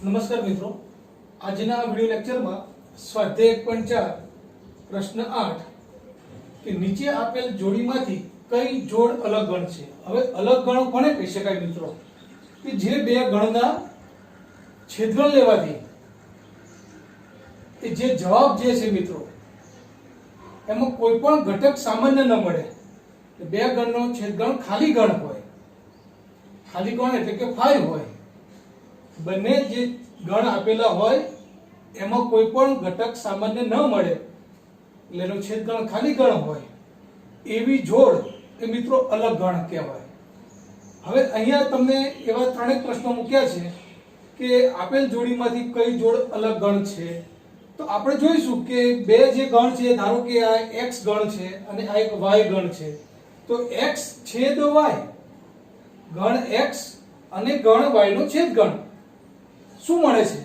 નમસ્કાર મિત્રો, આજના વિડિયો લેક્ચરમાં સ્વાધ્યાય 1.4 પ્રશ્ન 8 કે નીચે આપેલ જોડીમાંથી કઈ જોડ અલગ ગણ છે। હવે અલગ ગણ કોને કહી શકાય મિત્રો? કે જે બે ગણના છેદગણ લેવાથી એ જે જવાબ જે છે મિત્રો એમાં કોઈ પણ ઘટક સામાન્ય ન મળે। બે ગણનો છેદગણ ખાલી ગણ હોય, ખાલી ગણ એટલે કે 5 હોય। બંને જે ગણ આપેલા હોય એમાં કોઈ પણ ઘટક સામાન્ય ન મળે એટલે એનો છેદગણ ખાલી ગણ હોય, એવી જોડ એ મિત્રો અલગ ગણ કહેવાય। હવે અહીંયા તમને એવા ત્રણેક પ્રશ્નો મૂક્યા છે કે આપેલ જોડીમાંથી કઈ જોડ અલગ ગણ છે। તો આપણે જોઈશું કે બે જે ગણ છે, ધારો કે આ x ગણ છે અને આ એક y ગણ છે, તો x છેદ y, ગણ x અને ગણ y નો છેદગણ શું મળે છે?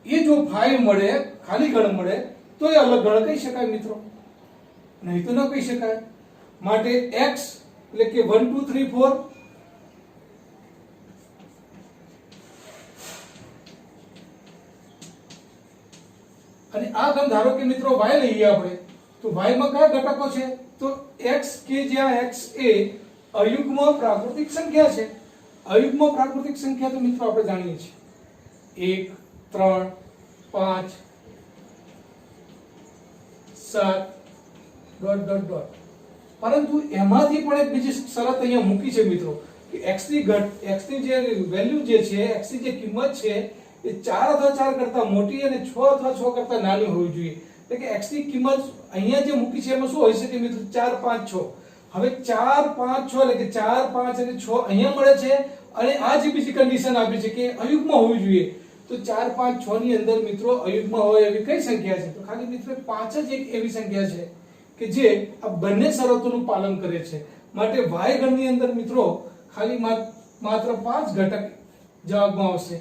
એ જો 5 મળે, ખાલી ગણ મળે તો એ અલગ ગણ કહી શકાય મિત્રો, નહીં તો ન કહી શકાય। માટે x એટલે કે 1 2 3 4 અને આ ગણ ધારો કે મિત્રો y લઈએ આપણે, તો y માં કયા ઘટકો છે? તો x કે જ્યાં x એ અયુગ્મ પ્રાકૃતિક સંખ્યા છે। અયુગ્મ પ્રાકૃતિક સંખ્યા તો મિત્રો આપણે જાણીએ છીએ 1 3 5 7 ડોટ ડોટ ડોટ। પરંતુ એમાંથી પણ એક બીજી શરત અહીંયા મૂકી છે મિત્રો કે x ની જે વેલ્યુ જે છે, x ની જે કિંમત છે એ 4 અથવા 4 કરતા મોટી અને 6 અથવા 6 કરતા નાની હોવી જોઈએ। એટલે કે x ની કિંમત અહીંયા જે મૂકી છે એમાં શું હોય છે કે મિત્રો 4 5 6। હવે 4 5 6 એટલે કે 4 5 અને 6 અહીંયા મળે છે અને આ જે બીજી કન્ડિશન આપી છે કે અયુગ્મ હોવી જોઈએ। તો 4 5 6 ની અંદર મિત્રો અયુગ્મ હોય એવી કઈ સંખ્યા છે? તો ખાલી મિત્રો 5 જ એક એવી સંખ્યા છે કે જે આ બંને શરતોનું પાલન કરે છે। માટે y ગણની અંદર મિત્રો ખાલી માત્ર 5 ઘટક જવાબમાં આવશે।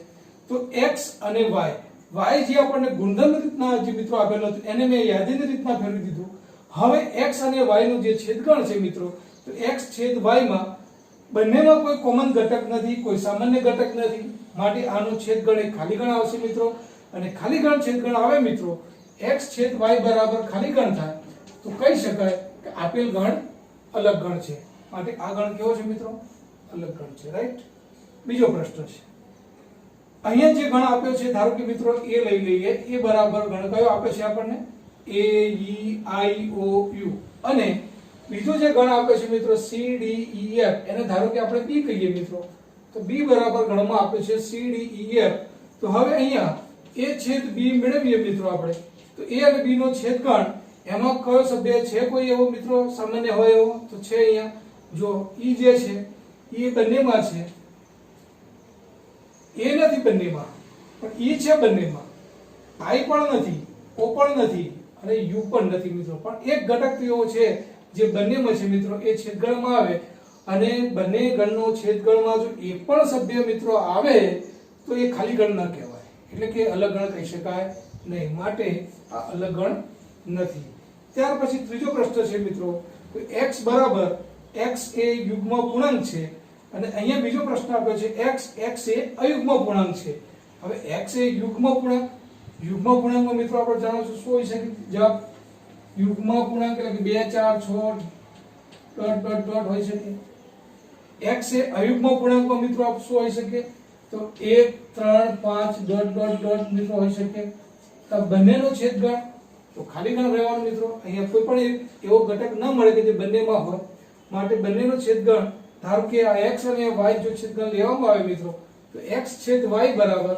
તો x અને y જે આપણને ગુણધર્મ રીતના જે મિત્રો આપેલો હતો એને મેં યાદીની રીતના ફેરવી દીધું। હવે x અને y નું જે છેદગણ છે મિત્રો, તો x છેદ y માં બંનેમાં કોઈ કોમન ઘટક નથી, કોઈ સામાન્ય ઘટક નથી, માટે આનો છેદગણ એ ખાલી ગણ આવશે મિત્રો। અને ખાલી ગણ છેદગણ આવે મિત્રો, x છેદ y બરાબર ખાલી ગણ થાય તો કહી શકાય કે આપેલ ગણ અલગ ગણ છે। માટે આ ગણ કેવો છે મિત્રો? અલગ ગણ છે, રાઈટ। બીજો પ્રશ્ન છે, અહીંયા જે ગણ આપ્યો છે, ધારો કે મિત્રો a લઈ લઈએ, a બરાબર ગણ કયો આપ્યો છે આપણને? a e i o u। અને બીજો જે ગણ આપ્યો છે મિત્રો c d e f, એને ધારો કે આપણે b કહીએ મિત્રો, તો b બરાબર ગણમાં આપ્યો છે c d e f। તો હવે અહીંયા a છેદ b મેળવીએ મિત્રો આપણે, તો a અને b નો છેદગણ એમાં કયો સભ્ય છે? કોઈ એવો મિત્રો સામાન્ય હોય એવો? તો છે અહીંયા જો e જે છે એ બંનેમાં છે, a નથી બંનેમાં પણ e છે બંનેમાં, i પણ નથી, o પણ નથી અને u પણ નથી મિત્રો, પણ એક ઘટક તો એવો છે જે બંનેમાં છે મિત્રો, એ છેદગણમાં આવે। અને બંને ગણનો છેદગણમાં જો એક પણ સભ્ય મિત્રો આવે તો એ ખાલી ગણ ન કહેવાય, એટલે કે અલગ ગણ કહી શકાય નહીં, માટે આ અલગ ગણ નથી। ત્યાર પછી ત્રીજો પ્રશ્ન છે મિત્રો, તો x બરાબર, x એ યુગ્મ પૂર્ણાંક છે અને અહીંયા બીજો પ્રશ્ન આપ્યો છે x એ અયુગ્મ પૂર્ણાંક છે। હવે x એ યુગ્મ પૂર્ણાંક, યુગ્મ પૂર્ણાંકમાં મિત્રો આપણે જાણો છો શું હોય છે જવાબ? યુગ્મ પૂર્ણાંક એટલે કે 2 4 6 ડોટ ડોટ ડોટ હોય છે। x એ અયુગ્મ પૂર્ણાંકમાં મિત્રો આપ શું હોય શકે? તો 1 3 5 ડોટ ડોટ ડોટ મિત્રો હોય શકે। તો બંનેનો છેદગણ તો ખાલી ગણ રહેવાનો મિત્રો, અહીંયા કોઈ પણ એવો ઘટક ન મળે કે જે બંનેમાં હોય, માટે બંનેનો છેદગણ ધારો કે આ x અને y જો છેદગણ લેવામાં આવે મિત્રો, તો x છેદ y બરાબર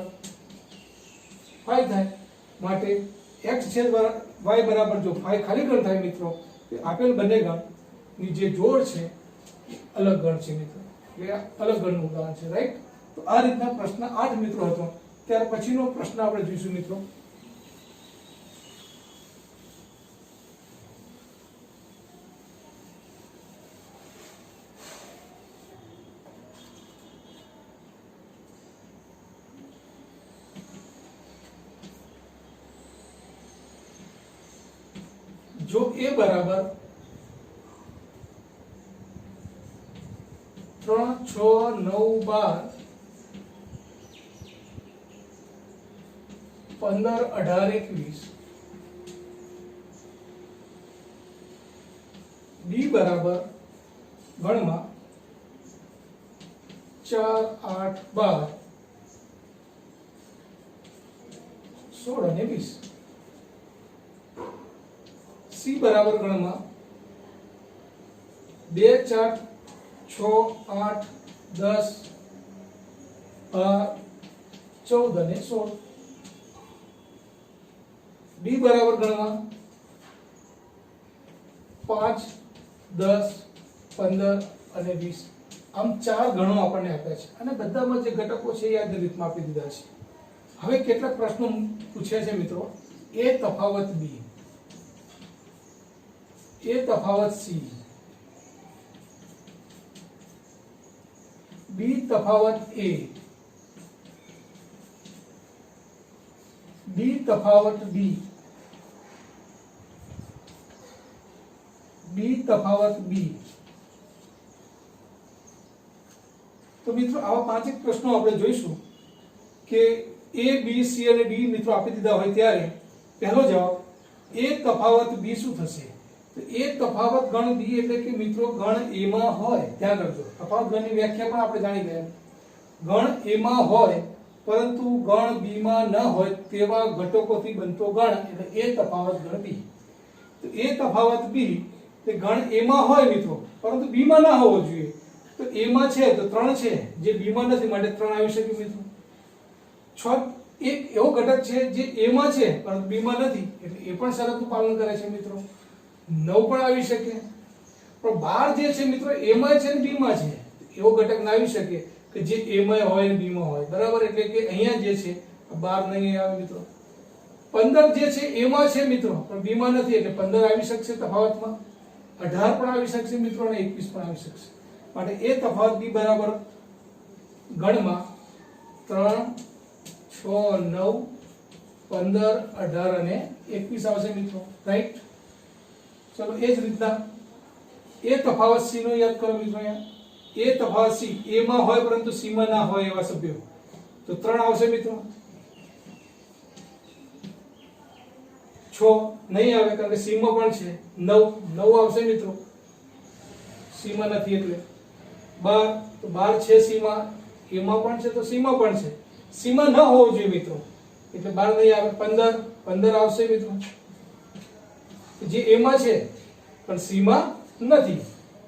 5 થાય। માટે x છેદ y બરાબર જો 5 ખાલી ગણ થાય મિત્રો, તો આપેલ બંને ગણની જે જોડ છે એ અલગ ગણ છે મિત્રો, એટલે અલગ ગણનું ઉદાહરણ છે, રાઈટ। તો આ રીતના પ્રશ્ન 8 મિત્રો હતો। ત્યાર પછીનો પ્રશ્ન આપણે જોઈશું મિત્રો, જો a બરાબર 3 6 9 12 15, 18, 21. ડી બરાબર ગણમાં 4, 8, 12, 16 અને 20. સી બરાબર ગણમાં 2, 4, 6, 8, 10, 12, 14 અને 16. ડી બરાબર ગણમાં 5, 10, 15 અને 20. આમ 4 ગણો આપણને આપ્યા છે અને બધામાં જે ઘટકો છે એ યાદ રીતમાં આપી દીધા છે. હવે કેટલાક પ્રશ્નો પૂછ્યા છે મિત્રો. એ તફાવત બી, એ તફાવત સી, બી તફાવત એ, ડી તફાવત ડી, બી તફાવત બી. તો મિત્રો આવા પાંચેક પ્રશ્નો આપણે જોઈશું કે એ બી સી અને ડી મિત્રો આપી દીધા હોય ત્યારે પહેલો જવાબ એ તફાવત બી શું થશે? તો એ તફાવત ગણ બી એટલે કે મિત્રો ગણ એ માં હોય, ધ્યાન રાખજો તફાવત ગણની વ્યાખ્યા પણ આપણે જાણી ગયા. ગણ એ માં હોય પરંતુ ગણ બી માં ન હોય તેવા ઘટકોથી બનતો ગણ એટલે એ તફાવત ગણ બી. તો એ તફાવત બી તે ગણ એ માં હોય મિત્રો પરંતુ બી માં ના હોવો જોઈએ. તો એ માં છે તો 3 છે, જે બી માં નથી માટે 3 આવી શકે મિત્રો. એક એવો ઘટક છે જે એ માં છે પરંતુ બી માં નથી એટલે એ પણ શરતનું પાલન કરે છે મિત્રો. 9 પણ આવી શકે. પણ 12 જે છે મિત્રો એ માં છે અને બી માં છે, એવો ઘટક ના આવી શકે કે જે એ માં હોય અને બી માં હોય, બરાબર. એટલે કે અહીંયા જે છે 12 નહીં આવે મિત્રો. 15 જે છે એ માં છે મિત્રો પણ બી માં નથી એટલે 15 આવી શકશે તફાવતમાં. 18 પણ આવી શકશે મિત્રો અને 21 પણ આવી શકશે. માટે એ તફાવત બી બરાબર ગણમાં 3, 6, 9, 15, 18 અને 21 આવશે મિત્રો. રાઈટ. ચલો એ જ રીતના એ તફાવત સી નો યાદ કરો મિત્રો. અહીંયા એ તફાવત સી એ માં હોય પરંતુ સી માં ના હોય એવા સભ્યો તો 3 આવશે મિત્રો. 6 નહીં આવે કારણ કે સી માં પણ છે. 9 આવશે મિત્રો, સી માં નથી એટલે. 12 તો 12 છે સી માં, એ માં પણ છે તો સી માં પણ છે, સી માં ન હોવો જોઈએ મિત્રો એટલે 12 નહીં આવે. 15 આવશે મિત્રો, જે એ માં છે પણ સી માં નથી.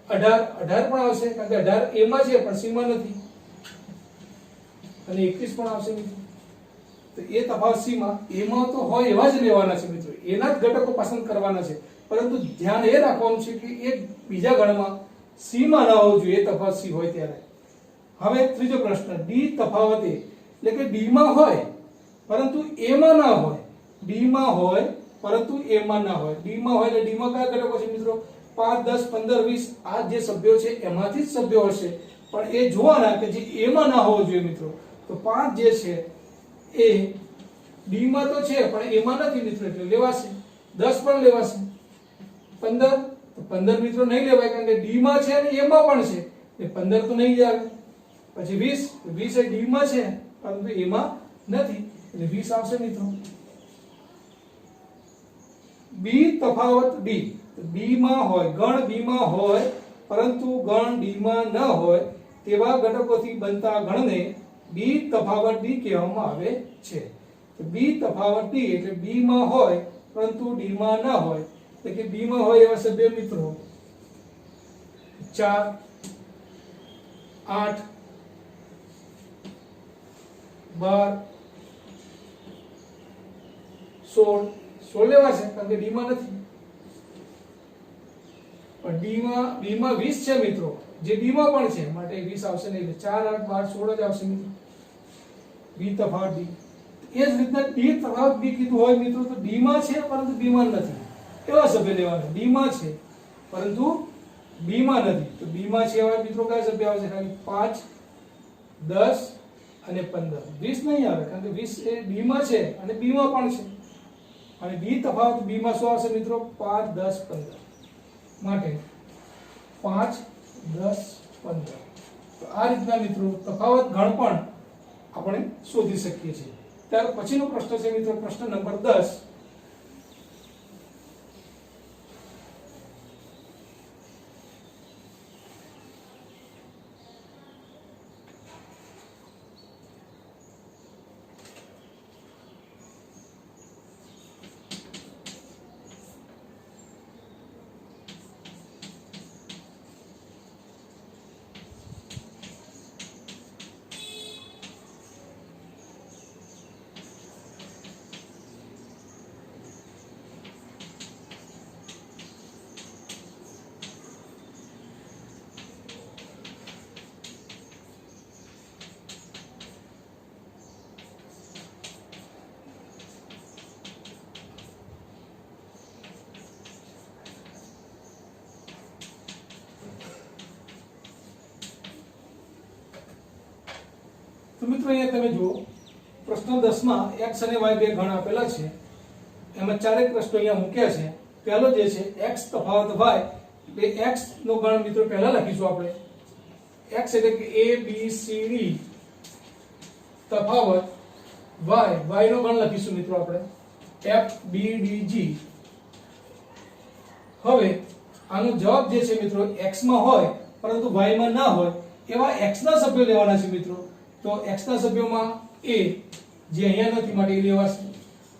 18 પણ આવશે કારણ કે 18 એ માં છે પણ સી માં નથી અને 21 પણ આવશે મિત્રો. તો એ તફાવત સી માં એ માં તો હોય એવા જ લેવાના છે મિત્રો, એના જ ઘટકો પસંદ કરવાના છે. પરંતુ ધ્યાન એ રાખવાનું છે કે એ બીજા ગણમાં સી માં ના હોવું જોઈએ, એ તફાવત સી હોય ત્યારે. હવે ત્રીજો પ્રશ્ન ડી તફાવત એ એટલે કે ડી માં હોય પરંતુ એ માં ના હોય, ડી માં હોય પરંતુ એ માં ના હોય. ડી માં હોય એટલે ડી માં કયા ઘટકો છે મિત્રો? 5, 10, 15, 20 આ જે સભ્યો છે એમાંથી જ સભ્યો હશે પણ એ જોવાના કે જે એ માં ના હોવો જોઈએ મિત્રો. તો 5 જે છે એ ડી માં તો છે પણ એ માં નથી મિત્રો એટલે લેવાશે. 10 પણ લેવાશે. 15 તો 15 મિત્રો નહીં લેવાય કારણ કે ડી માં છે અને એ માં પણ છે એટલે 15 તો નહીં જ આવે. પછી 20 એ ડી માં છે પરંતુ એ માં નથી એટલે 20 આવશે મિત્રો. બી તફાવત ડી બી માં હોય, ગણ બી માં હોય પરંતુ ગણ ડી માં ન હોય તેવા ઘટકોથી બનતા ગણને બી તફાવત ડી કહેવામાં આવે છે. તો બી તફાવત ડી એટલે બી માં હોય પરંતુ ડી માં ન હોય એટલે કે બી માં હોય એવા સભ્ય મિત્રો 4, 8, 12, 16 લેવાશે કારણ કે ડી માં નથી. પણ બી માં 20 છે મિત્રો જે ડી માં પણ છે માટે 20 આવશે નહીં એટલે 4, 8, 12, 16 જ આવશે મિત્રો. બી તફાવત ડી. એ જ રીતના ડી તફાવત બી કીધું હોય મિત્રો તો ડી માં છે પરંતુ બી માં નથી એવા સભ્ય લેવાના. ડી માં છે પરંતુ બી માં નથી તો બી માં છે એવા મિત્રો કયા સભ્ય આવશે? ખાલી 5, 10 અને 15. 20 નહીં આવે કારણ કે 20 એ ડી માં છે અને બી માં પણ છે અને બી તફાવત બી માં શું આવશે મિત્રો? 5, 10, 15 માટે 5, 10, 15. તો આ રીતના મિત્રો તફાવત ગણ પણ આપણે શોધી શકીએ છીએ. ત્યાર પછીનો પ્રશ્ન છે મિત્રો પ્રશ્ન નંબર 10. તો મિત્રો અહીંયા તમે જુઓ પ્રશ્ન 10 માં x અને y બે ગણ આપેલા છે, એમાં ચારેક પ્રશ્નો અહીંયા મૂક્યા છે. પહેલો જે છે x તફાવત y, એટલે x નો ગણ મિત્રો પહેલા લખીશું આપણે. x એટલે કે a b c d તફાવત y નો ગણ લખીશું મિત્રો આપણે f b d g. હવે આનો જવાબ જે છે મિત્રો x માં હોય પરંતુ y માં ના હોય એવા x ના સભ્યો લેવાના છે મિત્રો. તો x ના સભ્યોમાં a જે અહીંયા નથી માટે એ લેવાશે,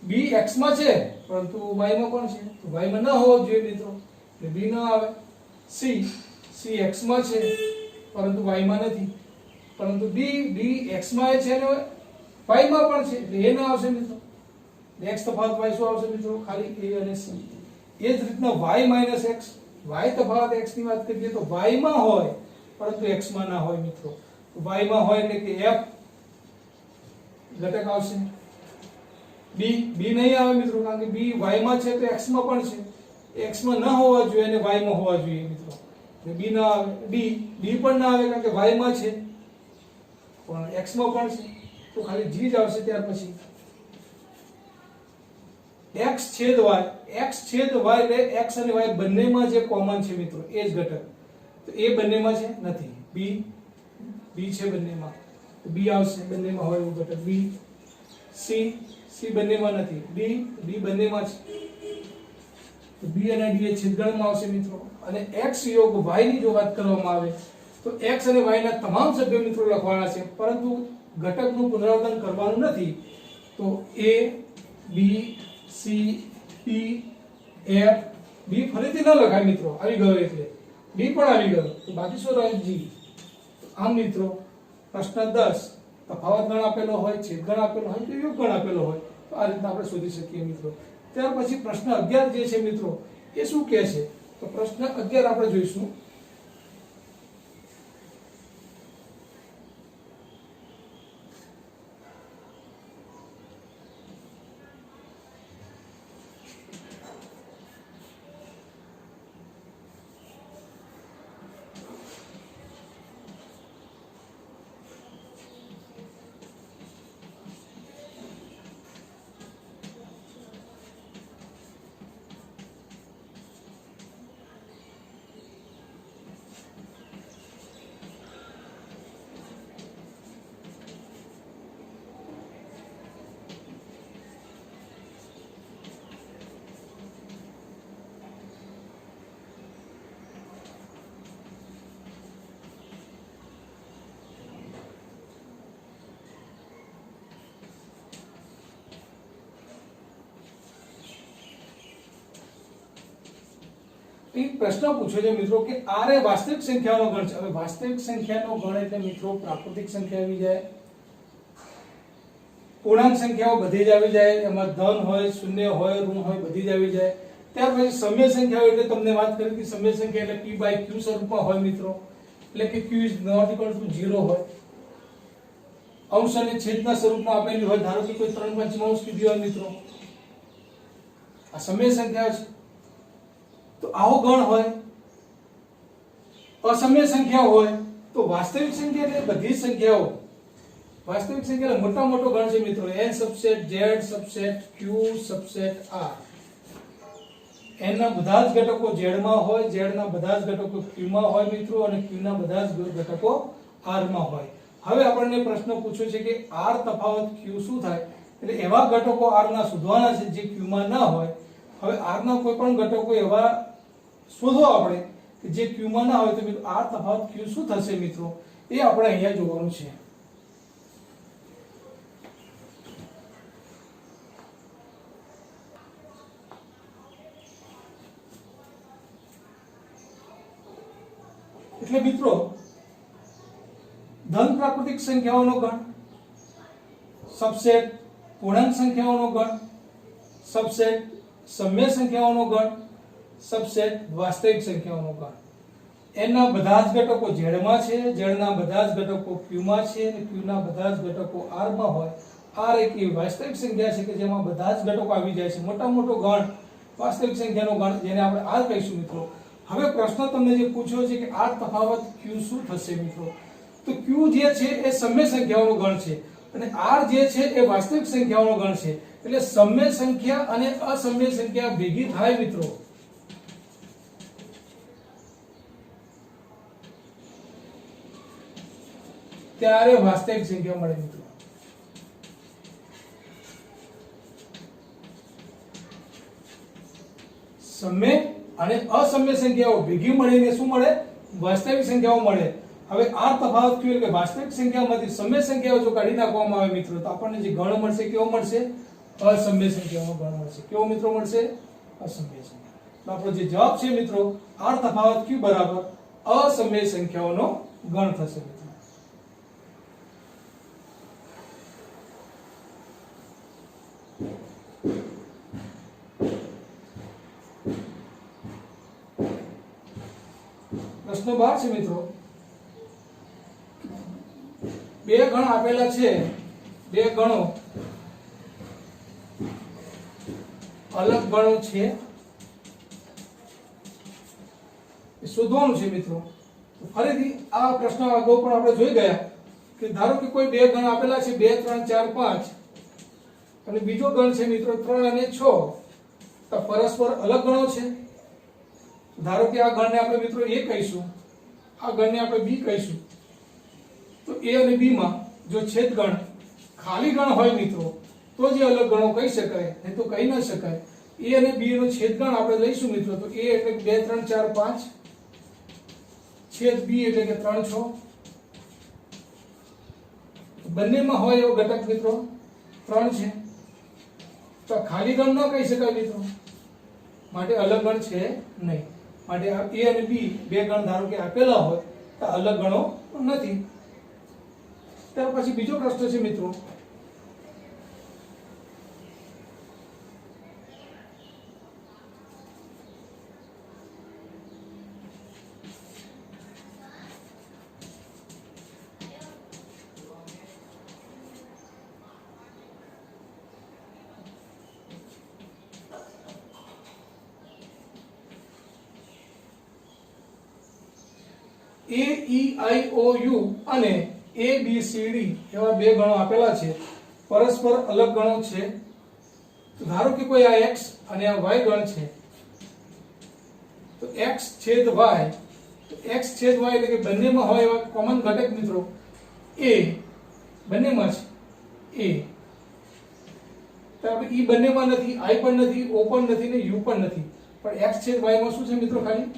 b x માં છે પરંતુ y માં કોણ છે તો y માં ન હોવો જોઈએ મિત્રો એટલે b ન આવે, c x માં છે પરંતુ y માં નથી, પરંતુ d x માં છે અને y માં પણ છે એટલે એ ન આવશે મિત્રો. x તફાવત y શું આવશે મિત્રો ખાલી a અને c. એ જ રીતના y - x, y તફાવત x ની વાત કરીએ તો y માં હોય પરંતુ x માં ના હોય મિત્રો. y માં હોય એટલે કે f ઘટક આવશે, b નહીં આવે મિત્રો કારણ કે b y માં છે તો x માં પણ છે, x માં ન હોવા જોઈએ અને y માં હોવા જોઈએ મિત્રો એટલે b ના આવે. d પણ ના આવે કારણ કે y માં છે પણ x માં પણ છે તો ખાલી g જ આવશે. ત્યાર પછી x છેદ y, x છેદ y એટલે x અને y બંનેમાં જે કોમન છે મિત્રો એ જ ઘટક, તો એ બંનેમાં છે નથી, b છે બંનેમાં તો b આવશે, બંનેમાં હોય એવું ઘટક b. c બંનેમાં નથી, d બંનેમાં છે તો b અને d એ છેદગણમાં આવશે મિત્રો. અને x યોગ y ની જો વાત કરવામાં આવે તો x અને y ના તમામ સભ્યો મિત્રો લખવાના છે પરંતુ ઘટકનું પુનરાવર્તન કરવાનું નથી. તો a b c d f, b ફરીથી ન લખાય મિત્રો, આવી ગયો એટલે d પણ આવી ગયો તો બાકી શું રહે g. આમ મિત્રો પ્રશ્ન 10 તફાવત ગણ આપેલો હોય, છેદ ગણ આપેલો હોય કે યોગ ગણ આપેલો હોય તો આ રીતના આપણે શોધી શકીએ મિત્રો. ત્યાર પછી પ્રશ્ન 11 જે છે મિત્રો એ શું કહે છે તો પ્રશ્ન 11 આપણે જોઈશું. એક પ્રશ્ન પૂછ્યો છે મિત્રો કે r એ વાસ્તવિક સંખ્યાનો ગણ છે. હવે વાસ્તવિક સંખ્યાનો ગણ એટલે મિત્રો પ્રાકૃતિક સંખ્યા આવી જાય, પૂર્ણાંક સંખ્યાઓ બધી જ આવી જાય, એમાં ધન હોય, શૂન્ય હોય, ઋણ હોય, બધી જ આવી જાય. ત્યાર પછી સમય સંખ્યાઓ એટલે તમને વાત કરી હતી સમય સંખ્યા એટલે p/q સ્વરૂપમાં હોય મિત્રો, એટલે કે q ≠ 0 હોય. અંશ અને છેદના સ્વરૂપમાં આપેલી હોય, ધારો કે કોઈ 3/5 કીધી હોય મિત્રો, આ સમય સંખ્યા છે. તો આવો ગણ હોય. અસમય સંખ્યા હોય તો વાસ્તવિક સંખ્યા એટલે બધી સંખ્યાઓ, વાસ્તવિક સંખ્યા એટલે મોટા મોટો ગણ છે મિત્રો, n subset z subset q subset r. n ના બધા જ ઘટકો z માં હોય, z ના બધા જ ઘટકો q માં હોય મિત્રો, અને q ના બધા જ ઘટકો r માં હોય. હવે આપણને પ્રશ્ન પૂછ્યો છે કે r તફાવત q શું થાય એટલે એવા ઘટકો r ના શોધવાના છે જે q માં ન હોય. હવે r ના કોઈ પણ ઘટકો એવા શોધો આપણે કે જે q માં ના હોય તો મિત્રો r તફાવત q શું થશે મિત્રો એ આપણે અહીંયા જોવાનું છે. એટલે મિત્રો ધન પ્રાકૃતિક સંખ્યાઓનો ગણ, સબસેટ પૂર્ણાંક સંખ્યાઓનો ગણ, સબસેટ સમય સંખ્યાઓનો ગણ, સબસેટ વાસ્તવિક સંખ્યાઓનો ગણ. એના બધા જ ઘટકો z માં છે, z ના બધા જ ઘટકો q માં છે અને q ના બધા જ ઘટકો r માં હોય. r એક એવી વાસ્તવિક સંખ્યા છે કે જેમાં બધા જ ઘટકો આવી જાય છે. મોટા મોટો ગણ વાસ્તવિક સંખ્યાનો ગણ જેને આપણે r કહીશું મિત્રો. હવે પ્રશ્ન તમને જે પૂછ્યો છે કે r તફાવત q શું થશે મિત્રો, તો q જે છે એ સમય સંખ્યાઓનો ગણ છે અને r જે છે એ વાસ્તવિક સંખ્યાઓનો ગણ છે. એટલે સમય સંખ્યા અને અસમય સંખ્યા ભેગી થાય મિત્રો ત્યારે વાસ્તવિક સંખ્યા મળે મિત્રો. સમય અને અસમય સંખ્યાઓ ભેગી મળીને શું મળે, વાસ્તવિક સંખ્યાઓ મળે. હવે r તફાવત q એટલે વાસ્તવિક સંખ્યામાંથી સમય સંખ્યાઓ જો કાઢી નાખવામાં આવે મિત્રો તો આપણને જે ગણ મળશે કેવો મળશે, અસમય સંખ્યાઓનો ગણ મળશે. કેવો મિત્રો મળશે, અસમય સંખ્યા. તો આપણો જે જવાબ છે મિત્રો r તફાવત q બરાબર અસમય સંખ્યાઓનો ગણ થશે મિત્રો. પ્રશ્ન 12 છે મિત્રો. બે ગણ આપેલા છે, બે ગણો અલગ ગણો છે એ શોધવાનું છે મિત્રો. તો ફરીથી આ પ્રશ્ન અગાઉ પણ આપણે જોઈ ગયા કે ધારો કે કોઈ બે ગણ આપેલા છે 2 3 4 5 અને બીજો ગણ છે મિત્રો 3 અને 6 તો પરસ્પર અલગ ગણો છે. ધારો કે આ ગણને આપણે મિત્રો a કહીશું, આ ગણને આપણે b કહીશું. તો a અને b માં જો છેદગણ ખાલી ગણ હોય મિત્રો તો જે અલગ ગણો કહી શકાય, નહીં તો કહી ન શકાય. a અને b નો છેદગણ આપણે લઈશું મિત્રો તો a એટલે 2 3 4 5 છેદ b એટલે કે 3 6. બંનેમાં હોય એવો ઘટક મિત્રો 3 છે તો ખાલી ગણ ન કહી શકાય મિત્રો, માટે અલગ ગણ છે નહીં. માટે આ a અને b બે ગણ ધારો કે આપેલા હોય તો અલગ ગણો નથી. ત્યાર પછી બીજો પ્રશ્ન છે મિત્રો. a e i o u અને a b c d એવા બે ગણો આપેલા છે, પરસ્પર અલગ ગણો છે. તો ધારો કે કોઈ આ x અને આ y ગણ છે તો x છેદ y, તો x છેદ y એટલે કે બંનેમાં હોય એવા કોમન ઘટક મિત્રો a, બંનેમાં છે a. તો આપણે e બંનેમાં નથી, i પણ નથી, o પણ નથી ને u પણ નથી, પણ x છેદ y માં શું છે મિત્રો, ખાલી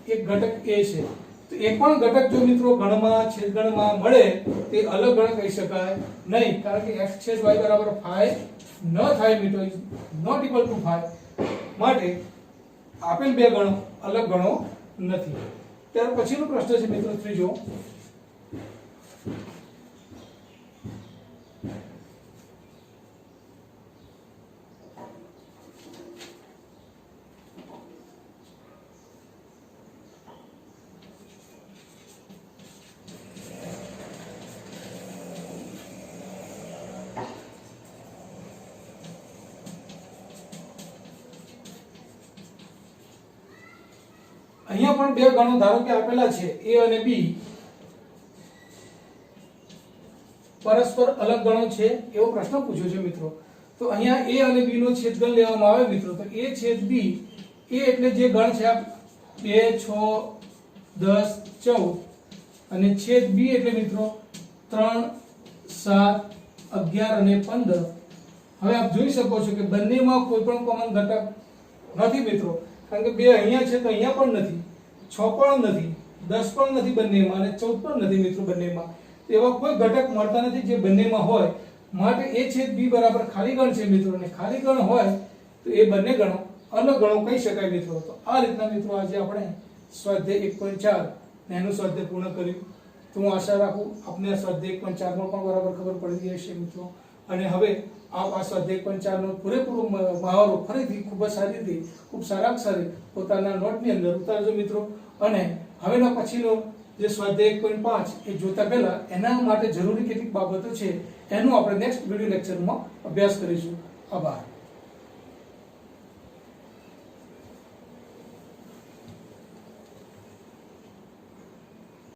એક ઘટક a છે. તો એક પણ ઘટક જો મિત્રો ગણમાં છેદગણમાં મળે તે અલગ ગણ કહી શકાય નહીં, કારણ કે x છેદ y બરાબર 5 ન થાય મિત્રો, ઇઝ નોટ ઇક્વલ ટુ 5. માટે આપેલ બે ગણો અલગ ગણો નથી. ત્યાર પછીનો પ્રશ્ન છે મિત્રો ત્રીજો. અહીંયા પણ બે ગણો ધારો કે આપેલા છે a અને b, પરસ્પર અલગ ગણો છે એવો પ્રશ્ન પૂછ્યો છે મિત્રો. તો અહીંયા a અને b નો છેદગણ લેવામાં આવે મિત્રો તો a છેદ b, a એટલે જે ગણ છે 2 6 10 14 અને છેદ b એટલે મિત્રો 3 7 11 અને 15 હવે આપ જોઈ શકો છો કે બંનેમાં કોઈ પણ કોમન ઘટક નથી મિત્રો, કારણ કે 2 અહીંયા છે તો અહીંયા પણ નથી, 6 પણ નથી, 10 પણ નથી બંનેમાં, અને 14 પણ નથી મિત્રો બંનેમાં. એવા કોઈ ઘટક મળતા નથી જે બંનેમાં હોય. માટે a છેદ b બરાબર ખાલી ગણ છે મિત્રો, અને ખાલી ગણ હોય તો એ બંને ગણો અલગ ગણો કહી શકાય મિત્રો. તો આ રીતના મિત્રો આજે આપણે સ્વાધ્યાય 1.4 એનું સ્વાધ્યાય પૂર્ણ કર્યું. તો હું આશા રાખું આપને સ્વાધ્યાય 1.4 માં પણ બરાબર ખબર પડી ગઈ હશે મિત્રો. અને હવે આ સ્વાધ્યાય 1.4 નો પૂરેપૂરો મહાવરો ફરીથી ખૂબ જ સારી રીતે, ખૂબ સારામાં સારી પોતાના નોટની અંદર ઉતારજો મિત્રો. અને હવેનો પછીનો જે સ્વાધ્યાય 1.5 એ જોતા પહેલા એના માટે જરૂરી કેટલીક બાબતો છે એનું આપણે નેક્સ્ટ વિડિયો લેક્ચરમાં અભ્યાસ કરીશું. આભાર.